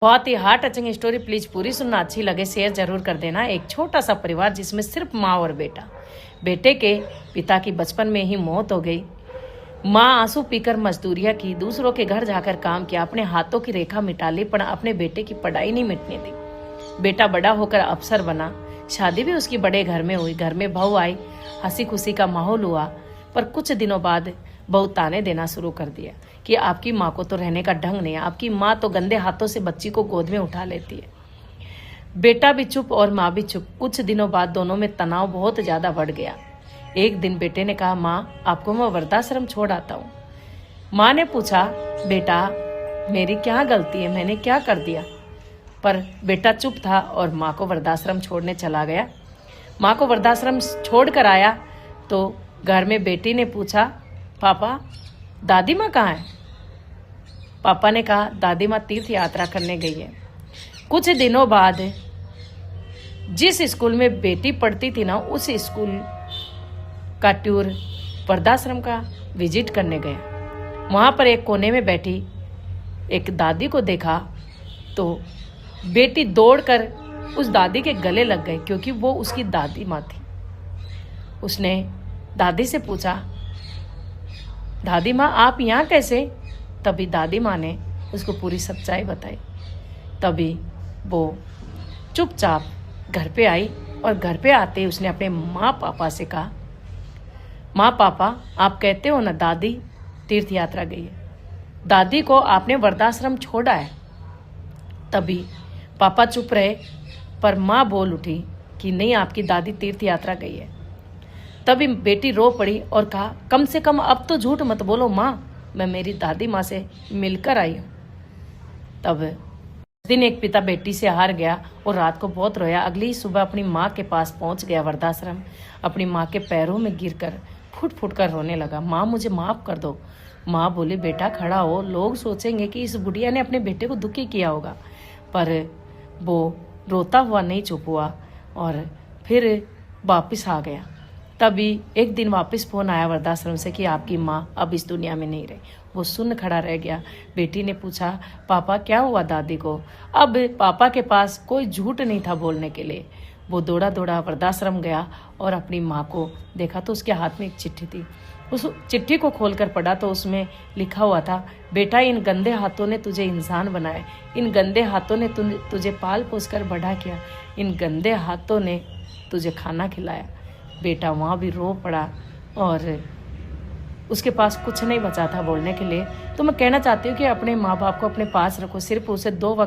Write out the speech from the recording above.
बहुत ही heart touching story, please पूरी सुनना, अच्छी लगे शेयर जरूर कर देना। एक छोटा सा परिवार जिसमें सिर्फ माँ और बेटा। बेटे के पिता की बचपन में ही मौत हो गई। माँ आंसू पीकर मजदूरियां की, दूसरों के घर जाकर काम किया, अपने हाथों की रेखा मिटा ली, पर अपने बेटे की पढ़ाई नहीं मिटने दी। बेटा बड़ा होकर अफसर बना, शादी भी उसकी बड़े घर में हुई। घर में बहू आई, हंसी खुशी का माहौल हुआ, पर कुछ दिनों बाद बहू ताने देना शुरू कर दिया कि आपकी माँ को तो रहने का ढंग नहीं है, आपकी माँ तो गंदे हाथों से बच्ची को गोद में उठा लेती है। बेटा भी चुप और माँ भी चुप। कुछ दिनों बाद दोनों में तनाव बहुत ज्यादा बढ़ गया। एक दिन बेटे ने कहा, माँ आपको मैं वृद्धाश्रम छोड़ आता हूँ। माँ ने पूछा, बेटा मेरी क्या गलती है, मैंने क्या कर दिया? पर बेटा चुप था और माँ को वृद्धाश्रम छोड़ने चला गया। माँ को वृद्धाश्रम छोड़ कर आया तो घर में बेटी ने पूछा, पापा दादी माँ कहाँ है? पापा ने कहा, दादी माँ तीर्थ यात्रा करने गई है। कुछ दिनों बाद जिस स्कूल में बेटी पढ़ती थी ना, उस स्कूल का टूर वृद्धाश्रम का विजिट करने गया। वहां पर एक कोने में बैठी एक दादी को देखा तो बेटी दौड़कर उस दादी के गले लग गई, क्योंकि वो उसकी दादी माँ थी। उसने दादी से पूछा, दादी माँ आप यहाँ कैसे? तभी दादी माँ ने उसको पूरी सच्चाई बताई। तभी वो चुपचाप घर पे आई और घर पे आते ही उसने अपने माँ पापा से कहा, माँ पापा आप कहते हो ना दादी तीर्थ यात्रा गई है, दादी को आपने वृद्धाश्रम छोड़ा है। तभी पापा चुप रहे, पर माँ बोल उठी कि नहीं, आपकी दादी तीर्थ यात्रा गई है। तभी बेटी रो पड़ी और कहा, कम से कम अब तो झूठ मत बोलो माँ, मैं मेरी दादी माँ से मिलकर आई हूँ। तब दिन एक पिता बेटी से हार गया और रात को बहुत रोया। अगली सुबह अपनी माँ के पास पहुंच गया वृद्धाश्रम। अपनी माँ के पैरों में गिरकर फुट फुट कर रोने लगा, माँ मुझे माफ कर दो। माँ बोली, बेटा खड़ा हो, लोग सोचेंगे कि इस बुढ़िया ने अपने बेटे को दुखी किया होगा। पर वो रोता हुआ नहीं चुप हुआ और फिर वापस आ गया। तभी एक दिन वापस फोन आया वृद्धाश्रम से कि आपकी माँ अब इस दुनिया में नहीं रही। वो सुन खड़ा रह गया। बेटी ने पूछा, पापा क्या हुआ दादी को? अब पापा के पास कोई झूठ नहीं था बोलने के लिए। वो दौड़ा दौड़ा वृद्धाश्रम गया और अपनी माँ को देखा तो उसके हाथ में एक चिट्ठी थी। उस चिट्ठी को खोलकर पढ़ा तो उसमें लिखा हुआ था, बेटा इन गंदे हाथों ने तुझे इंसान बनाया, इन गंदे हाथों ने तुझे पाल पोस कर बड़ा किया, इन गंदे हाथों ने तुझे खाना खिलाया। बेटा वहाँ भी रो पड़ा और उसके पास कुछ नहीं बचा था बोलने के लिए। तो मैं कहना चाहती हूँ कि अपने माँ बाप को अपने पास रखो, सिर्फ उसे 2 वक्त